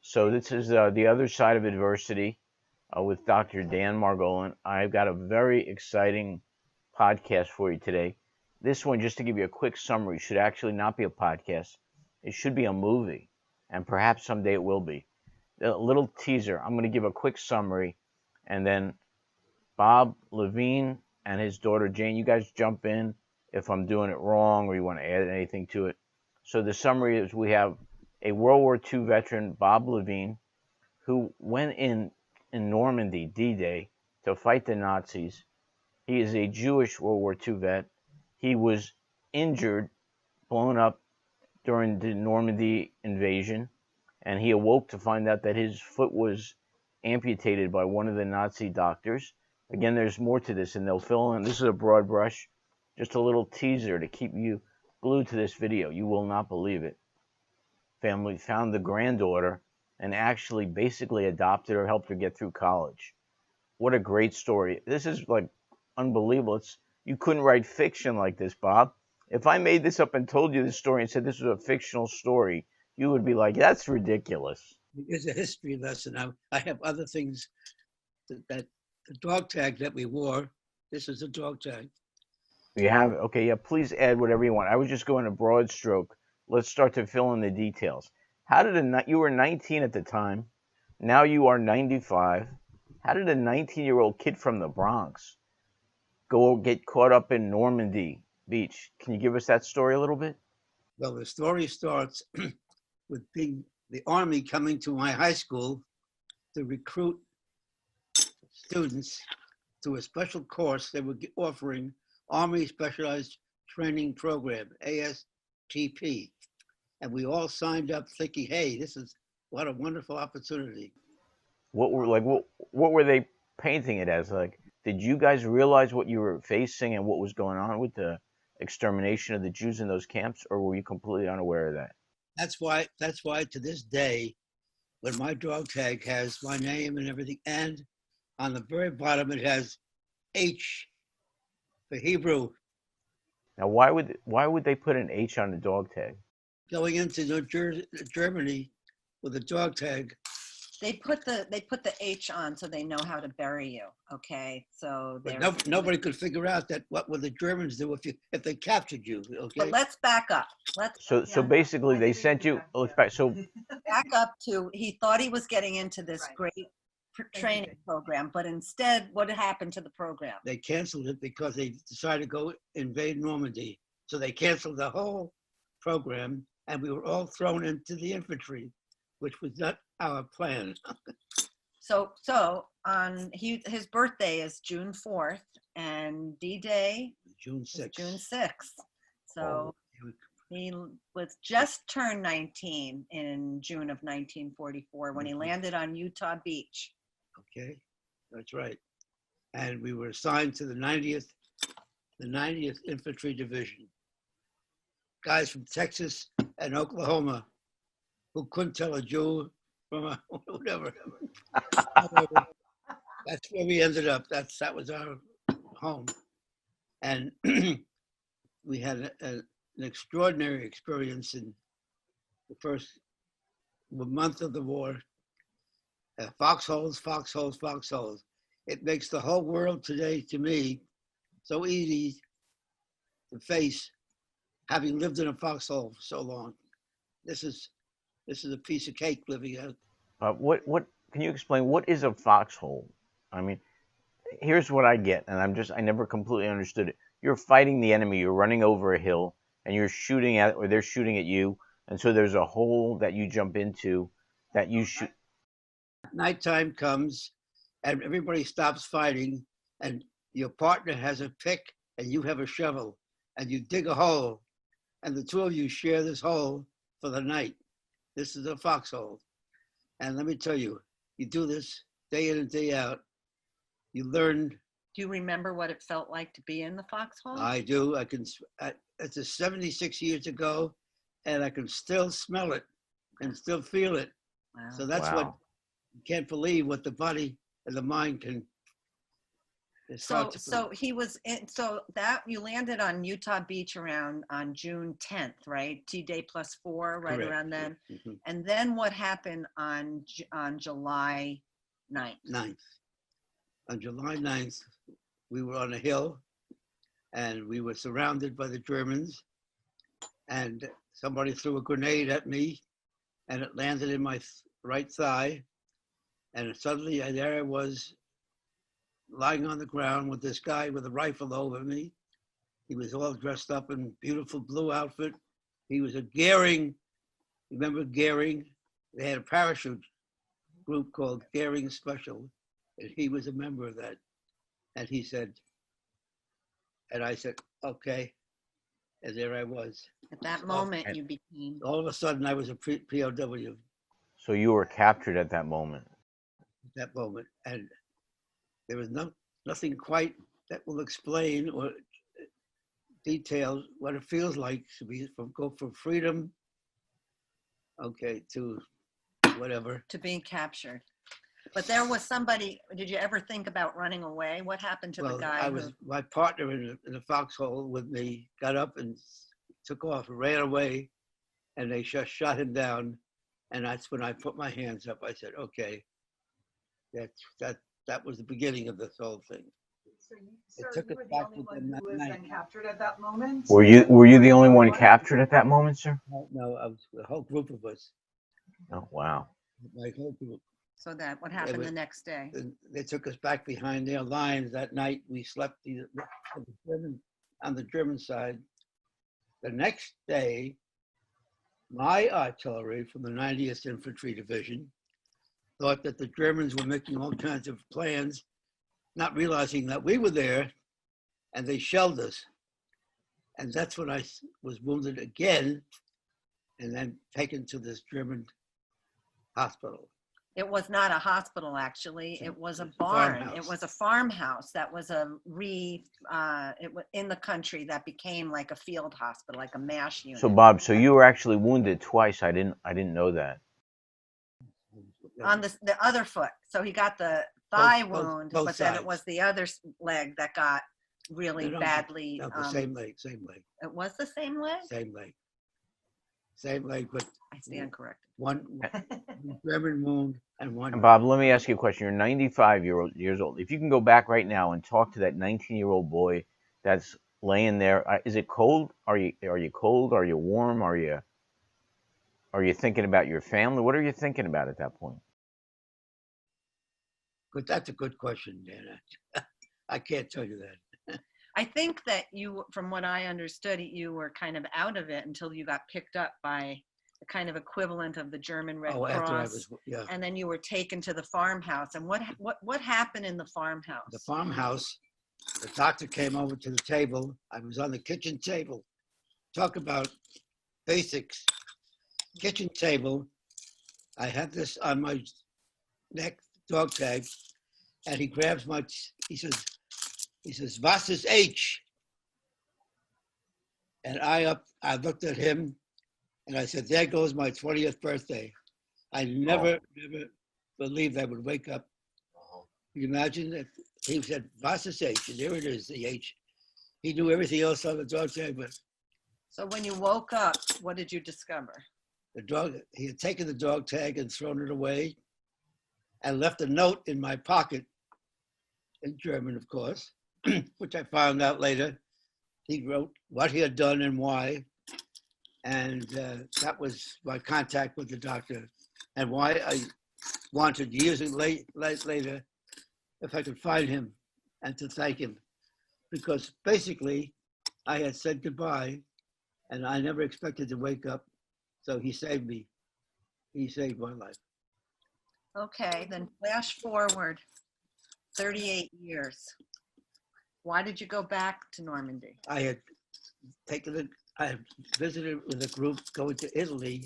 So this is the other side of adversity with Dr. Dan Margolin. I've got a very exciting podcast for you today. This one, just to give you a quick summary, should actually not be a podcast. It should be a movie, and perhaps someday it will be. A little teaser. I'm going to give a quick summary, and then Bob Levine and his daughter Jane, you guys jump in if I'm doing it wrong or you want to add anything to it. So the summary is we have a World War II veteran, Bob Levine, who went in Normandy, D-Day, to fight the Nazis. He is a Jewish World War II vet. He was injured, blown up during the Normandy invasion, and he awoke to find out that his foot was amputated by one of the Nazi doctors. Again, there's more to this, and they'll fill in. This is a broad brush, just a little teaser to keep you glued to this video. You will not believe it. Family found the granddaughter and actually basically adopted her, helped her get through college. What a great story. This is like unbelievable. You couldn't write fiction like this, Bob. If I made this up and told you this story and said this was a fictional story, you would be like, that's ridiculous. It's a history lesson. I have other things that the dog tag that we wore. This is a dog tag. You have it? Okay, yeah, please add whatever you want. I was just going a broad stroke. Let's start to fill in the details. How did you were 19 at the time. Now you are 95. How did a 19-year-old kid from the Bronx go get caught up in Normandy Beach? Can you give us that story a little bit? Well, the story starts with the Army coming to my high school to recruit students to a special course they were offering, Army Specialized Training Program, ASTP. And we all signed up thinking, hey, what a wonderful opportunity. What were they painting it as? Like, did you guys realize what you were facing and what was going on with the extermination of the Jews in those camps, or were you completely unaware of that? That's why to this day, when my dog tag has my name and everything, and on the very bottom it has H for Hebrew. Now, why would they put an H on the dog tag? Going into Germany with a dog tag. They put the H on so they know how to bury you. Okay, so nobody could figure out that what would the Germans do if they captured you. Okay, but let's back up. So basically they sent you. Back up to he thought he was getting into this great training program, but instead, what happened to the program? They canceled it because they decided to go invade Normandy. So they canceled the whole program, and we were all thrown into the infantry, which was not our plan. So his birthday is June 4th, and D-Day June 6th. June 6th. So he was just turned 19 in June of 1944 when he landed on Utah Beach. Okay, that's right. And we were assigned to the 90th Infantry Division. Guys from Texas and Oklahoma who couldn't tell a Jew from a whatever. That's where we ended up. That was our home. And we had an extraordinary experience in the first month of the war. Foxholes. It makes the whole world today, to me, so easy to face, having lived in a foxhole for so long. This is a piece of cake living out. What can you explain? What is a foxhole? I mean, here's what I get, and I never completely understood it. You're fighting the enemy. You're running over a hill, and you're shooting at, or they're shooting at you, and so there's a hole that you jump into that you shoot. Nighttime comes, and everybody stops fighting, and your partner has a pick, and you have a shovel, and you dig a hole, and the two of you share this hole for the night. This is a foxhole. And let me tell you, you do this day in and day out. You learn. Do you remember what it felt like to be in the foxhole? I do. It's 76 years ago, and I can still smell it and still feel it. Wow. So that's what you can't believe what the body and the mind can It's hard to So he was in, so that you landed on Utah Beach around on June 10th, right? T-Day +4, right correct. around then. Mhm. And then what happened on July 9th? 9th. On July 9th, we were on a hill and we were surrounded by the Germans, and somebody threw a grenade at me and it landed in my right thigh. And suddenly there I was lying on the ground with this guy with a rifle over me. He was all dressed up in beautiful blue outfit. He was a Goering, remember Goering? They had a parachute group called Goering Special, and he was a member of that. And he said, and I said, okay. And there I was. At that moment, you became. All of a sudden, I was a POW So you were captured at that moment. at that moment. And there was nothing quite that will explain or detail what it feels like to be go from freedom, okay, to whatever. To being captured. But there was somebody, did you ever think about running away? What happened to the guy? My partner in the foxhole with me got up and took off, ran away, and they just shot him down. And that's when I put my hands up. I said, okay, that was the beginning of this whole thing. So you were the only one who was then captured at that moment? Were you the only one captured at that moment, sir? No, I was a whole group of us. Oh, wow. My whole group. So that, what happened the next day? They took us back behind their lines. That night we slept on the German side. The next day, my artillery from the 90th Infantry Division thought that the Germans were making all kinds of plans, not realizing that we were there, and they shelled us. And that's when I was wounded again and then taken to this German hospital. It was not a hospital, actually. It was a barn. Farmhouse. It was a farmhouse that was it was in the country that became like a field hospital, like a MASH unit. So Bob, so you were actually wounded twice. I didn't know that. On the other foot. So he got the thigh wound, both but then sides. it was the other leg that got really badly. No, the same leg. It was the same leg? Same leg, but I stand corrected. one German wound and one. And Bob, let me ask you a question. You're 95 years old. If you can go back right now and talk to that 19-year-old boy that's laying there, is it cold? Are you cold? Are you warm? Are you thinking about your family? What are you thinking about at that point? But that's a good question, Dan. I can't tell you that. I think that you, from what I understood, you were kind of out of it until you got picked up by the kind of equivalent of the German Red Cross. After I was, yeah. And then you were taken to the farmhouse. And what happened in the farmhouse? The farmhouse, the doctor came over to the table. I was on the kitchen table. Talk about basics. Kitchen table. I had this on my neck, dog tag, and he grabs he says, "Was ist H?" And I looked at him and I said, there goes my 20th birthday. I never believed I would wake up. Can you imagine that? He said, "Was ist H?" And there it is, the H. He knew everything else on the dog tag, but. So when you woke up, what did you discover? He had taken the dog tag and thrown it away and left a note in my pocket, in German, of course, which I found out later. He wrote what he had done and why. And that was my contact with the doctor and why I wanted years later, if I could find him and to thank him. Because basically I had said goodbye and I never expected to wake up. So he saved me. He saved my life. Okay, then flash forward 38 years. Why did you go back to Normandy? I had visited with a group going to Italy,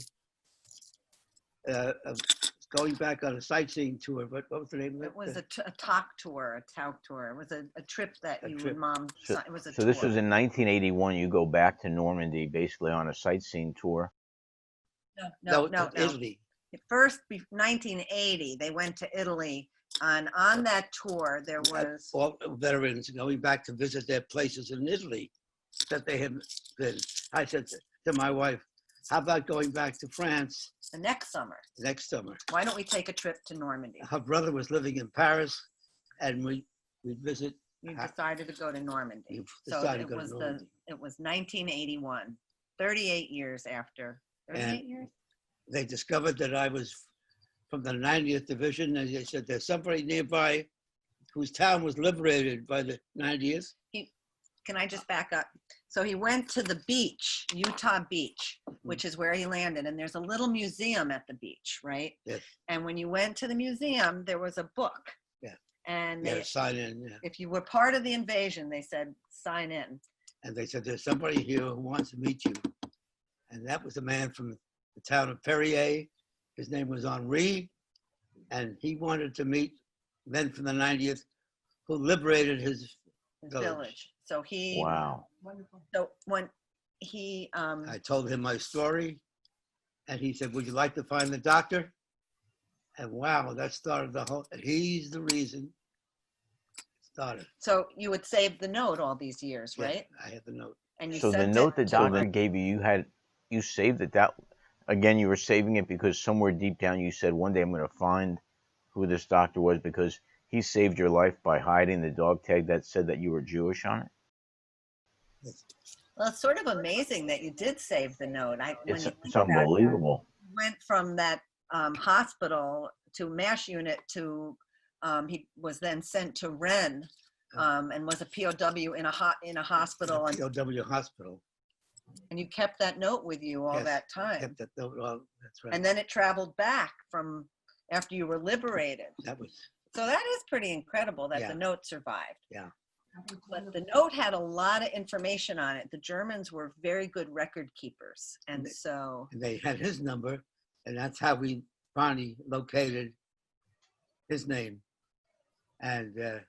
going back on a sightseeing tour. What was the name of it? It was a talk tour, a talk tour. It was a trip that you and Mom, it was a So tour. this was in 1981. You go back to Normandy, basically on a sightseeing tour. No. Italy. First, 1980, they went to Italy on that tour, there was all veterans going back to visit their places in Italy that they had been. I said to my wife, how about going back to France the next summer. next summer? Why don't we take a trip to Normandy? Her brother was living in Paris, and we'd visit. You decided to go to Normandy. You So decided it to go to was Normandy. it was 1981, 38 years after. 38 And years? They discovered that I was from the 90th Division, and they said there's somebody nearby whose town was liberated by the 90th. Can I just back up? So he went to the beach, Utah Beach, which is where he landed. And there's a little museum at the beach, right? Yes. And when you went to the museum, there was a book. Yeah. And Yeah, sign in. Yeah. if you were part of the invasion, they said, sign in. And they said there's somebody here who wants to meet you. And that was a man from the town of Perrier. His name was Henri. And he wanted to meet men from the 90th who liberated his village. So he, Wow. Wonderful. so when he, I told him my story, and he said, would you like to find the doctor? And wow, that started the whole, he's the reason it started. so you would save the note all these years, Yeah, right? I had the note. And you So the sent note it the to doctor gave you, you saved it. That again, you were saving it because somewhere deep down you said one day I'm going to find who this doctor was, because he saved your life by hiding the dog tag that said that you were Jewish on it. Well, it's sort of amazing that you did save the note. It's unbelievable. Went from that hospital to MASH unit to he was then sent to Rennes and was a POW in a hospital. POW hospital. And you kept that note with you all Yes, that time. Kept that note. Well, that's right. And then it traveled back from after you were liberated. That was, So that is pretty incredible that Yeah. the note survived. yeah. But the note had a lot of information on it. The Germans were very good record keepers. And so, And they had his number, and that's how we finally located his name. And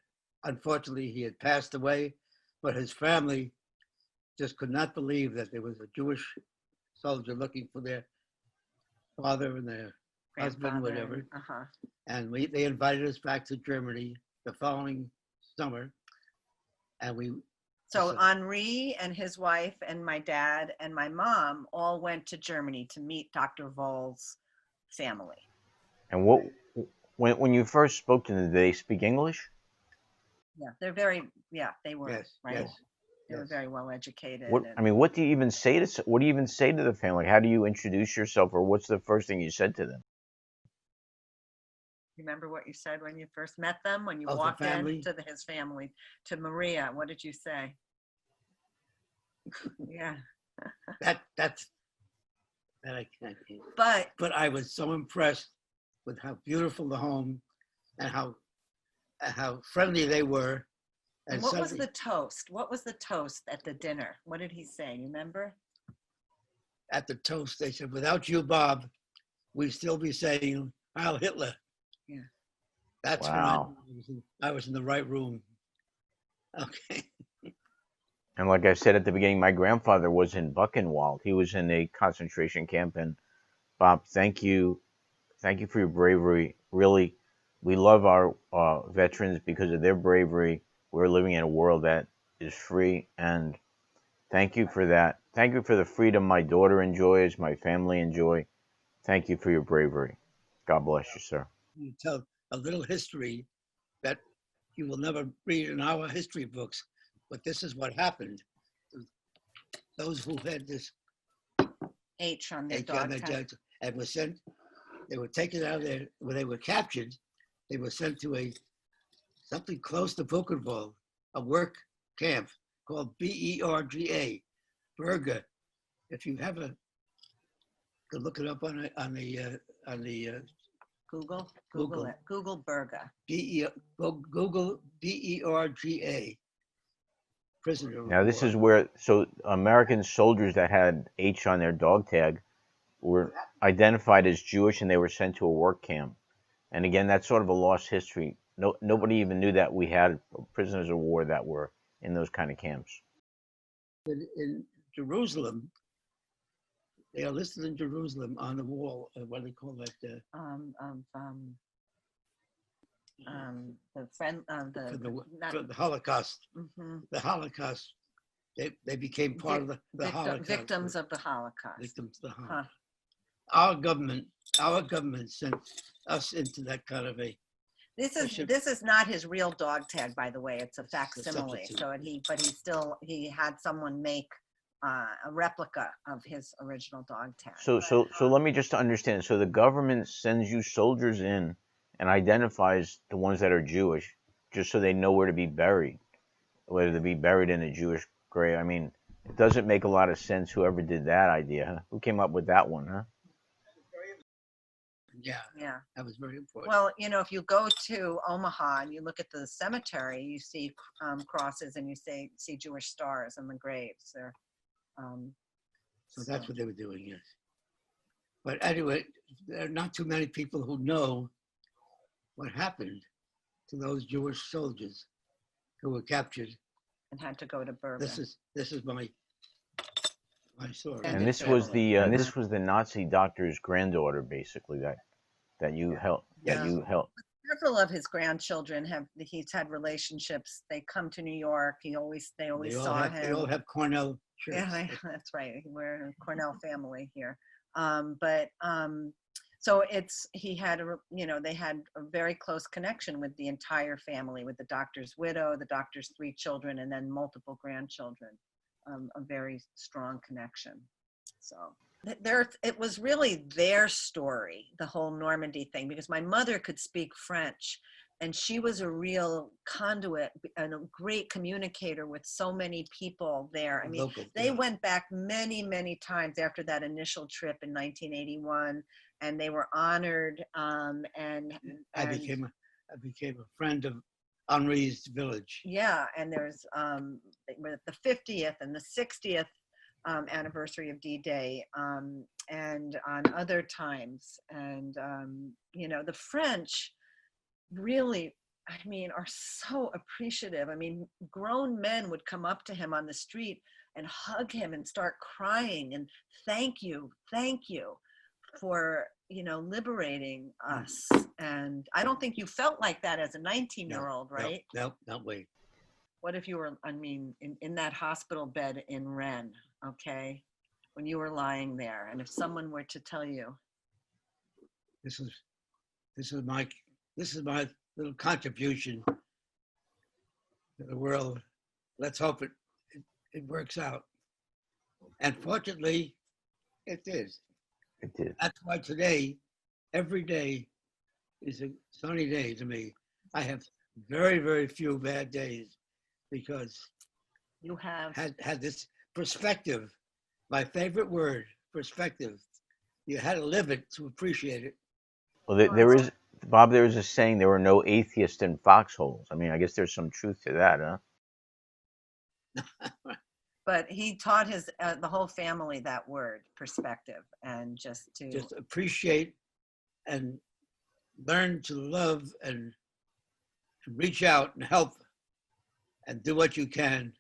unfortunately, he had passed away, but his family just could not believe that there was a Jewish soldier looking for their father and their husband, whatever. Uh-huh. And they invited us back to Germany the following summer. And we, So Henri and his wife and my dad and my mom all went to Germany to meet Dr. Voll's family. And when you first spoke to them, did they speak English? Yeah, they were, yes, right? yes. They were yes. very well educated. What do you even say to the family? How do you introduce yourself, or what's the first thing you said to them? Remember what you said when you first met them, when you Oh, the walked family? into his family, to Maria? What did you say? Yeah. That I can't. But I was so impressed with how beautiful the home and how friendly they were. And what was the toast? What was the toast at the dinner? What did he say? You remember? At the toast, they said, without you, Bob, we'd still be saying, Heil Hitler. Yeah. That's Wow. when I was in the right room. Okay. And like I said at the beginning, my grandfather was in Buchenwald. He was in a concentration camp. And Bob, thank you for your bravery. Really, we love our veterans because of their bravery. We're living in a world that is free, and thank you for that. Thank you for the freedom my daughter enjoys, my family enjoy. Thank you for your bravery. God bless you, sir. You tell a little history that you will never read in our history books, but this is what happened. Those who had this H on their H on dog their tag. jacket and were sent, they were taken out of there. When they were captured, they were sent to something close to Buchenwald, a work camp called BERGA, Berga. If you have to look it up on the Google it. Google Berga. Google BERGA. Prisoner of Now, this war. is where, so American soldiers that had H on their dog tag were identified as Jewish, and they were sent to a work camp. And again, that's sort of a lost history. Nobody even knew that we had prisoners of war that were in those kind of camps. In Jerusalem, they are listed in Jerusalem on the wall. What do they call that? the friend, for the, not, for the Holocaust. mhm, The Holocaust. They became part of the Holocaust. victims of the Holocaust. Victims of the Huh. Holocaust. Our government sent us into that kind of a. This is not his real dog tag, by the way. It's a It's a facsimile. substitute. So he had someone make a replica of his original dog tag. So let me just understand. So the government sends you soldiers in and identifies the ones that are Jewish, just so they know where to be buried, whether to be buried in a Jewish grave. I mean, it doesn't make a lot of sense. Whoever did that idea, huh? Who came up with that one, huh? Yeah. That was very important. Well, if you go to Omaha and you look at the cemetery, you see crosses and you see Jewish stars on the graves. So that's what they were doing, yes. But anyway, there are not too many people who know what happened to those Jewish soldiers who were captured. And had to go to Bourbon. This is my story. And this was the Nazi doctor's granddaughter, basically, that you helped. Yeah. That you helped. Several of his grandchildren he's had relationships. They come to New York. They always saw him. They all have Cornell shirts. Yeah, that's right. We're a Cornell family here. So they had a very close connection with the entire family, with the doctor's widow, the doctor's 3 children, and then multiple grandchildren. A very strong connection. So it was really their story, the whole Normandy thing, because my mother could speak French, and she was a real conduit and a great communicator with so many people there. I mean, they went back many, many times after that initial trip in 1981, and they were honored. And I became a friend of Henri's village. Yeah, and there's the 50th and the 60th anniversary of D-Day, and on other times. And, the French really, are so appreciative. I mean, grown men would come up to him on the street and hug him and start crying and thank you for, liberating us. And I don't think you felt like that as a 19-year-old, right? No, not way. What if you were, in that hospital bed in Rennes, okay, when you were lying there, and if someone were to tell you, this is my little contribution to the world. Let's hope it works out. And fortunately, it did. It did. That's why today, every day is a sunny day to me. I have very, very few bad days because you have had this perspective. My favorite word, perspective. You had to live it to appreciate it. Well, there is, Bob, there is a saying, there were no atheists in foxholes. I mean, I guess there's some truth to that, huh? But he taught the whole family that word, perspective, and just appreciate and learn to love and reach out and help and do what you can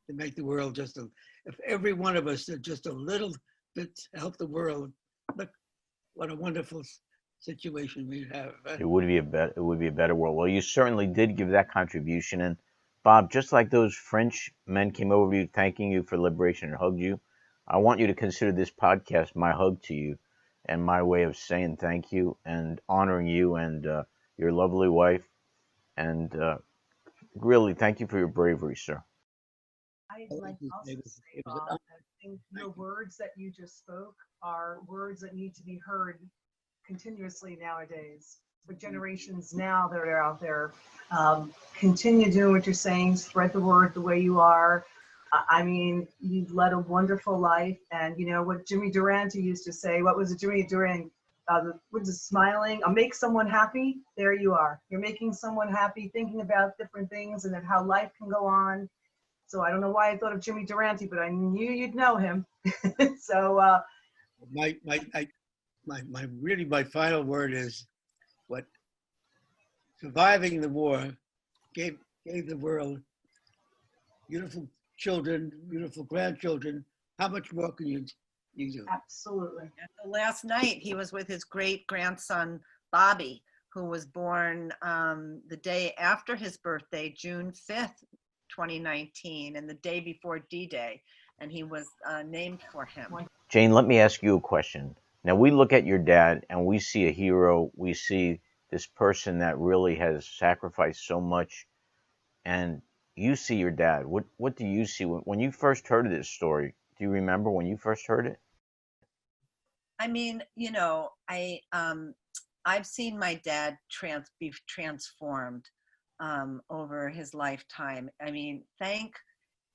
to make the world if every one of us did just a little bit to help the world, look what a wonderful situation we'd have. It would be a better world. Well, you certainly did give that contribution. And Bob, just like those French men came over to you thanking you for liberation and hugged you, I want you to consider this podcast my hug to you and my way of saying thank you and honoring you and your lovely wife. And really, thank you for your bravery, sir. I'd like to also say, Bob, I think the words that you just spoke are words that need to be heard continuously nowadays. For generations now that are out there, continue doing what you're saying, spread the word the way you are. I mean, you've led a wonderful life, and you know what Jimmy Durante used to say. What was it, Jimmy Durante? Was it smiling? Make someone happy. There you are. You're making someone happy, thinking about different things and how life can go on. So I don't know why I thought of Jimmy Durante, but I knew you'd know him. So my final word is what surviving the war gave the world beautiful children, beautiful grandchildren. How much more can you do? Absolutely. Last night he was with his great grandson Bobby, who was born the day after his birthday, June 5th, 2019, and the day before D-Day, and he was named for him. Jane, let me ask you a question. Now, we look at your dad and we see a hero. We see this person that really has sacrificed so much. And you see your dad. What do you see when you first heard of this story? Do you remember when you first heard it? I mean, I've seen my dad be transformed over his lifetime. I mean,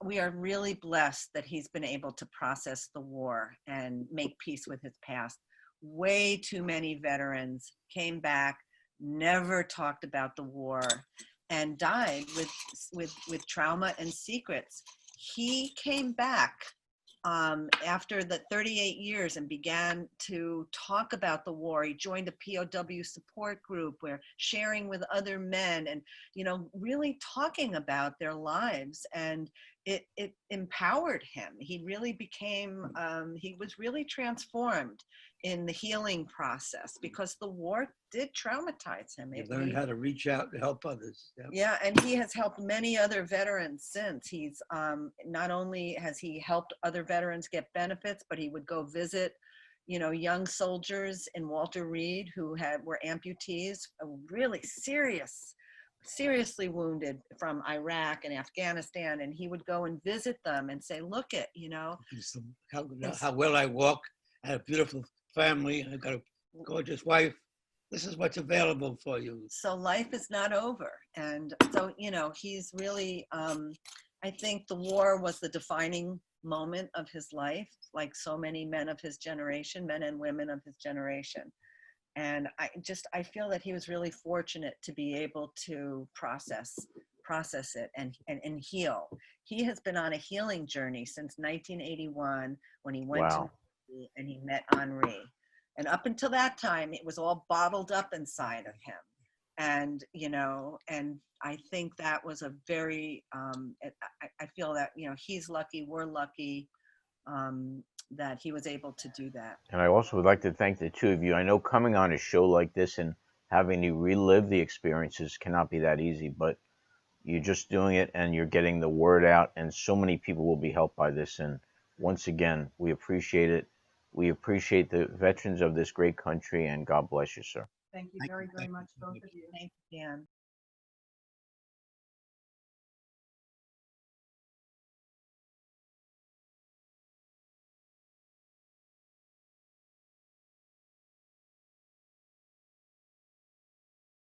we are really blessed that he's been able to process the war and make peace with his past. Way too many veterans came back, never talked about the war, and died with trauma and secrets. He came back after the 38 years and began to talk about the war. He joined a POW support group where sharing with other men and, really talking about their lives, and it empowered him. He really became, he was really transformed in the healing process because the war did traumatize him. He learned how to reach out and help others. Yeah, and he has helped many other veterans since. He's not only has he helped other veterans get benefits, but he would go visit, young soldiers in Walter Reed who were amputees, really seriously wounded from Iraq and Afghanistan, and he would go and visit them and say, look at, how well I walk. I have a beautiful family. I've got a gorgeous wife. This is what's available for you. So life is not over. And so, he's really, I think the war was the defining moment of his life, like so many men of his generation, men and women of his generation. And I feel that he was really fortunate to be able to process it and heal. He has been on a healing journey since 1981 when he went to and he met Henri. And up until that time, it was all bottled up inside of him. And, and I think that was a very, I feel that, he's lucky, we're lucky that he was able to do that. And I also would like to thank the two of you. I know coming on a show like this and having to relive the experiences cannot be that easy, but you're just doing it and you're getting the word out, and so many people will be helped by this. And once again, we appreciate it. We appreciate the veterans of this great country, and God bless you, sir. Thank you very, very much, both of you. Thank you, Dan.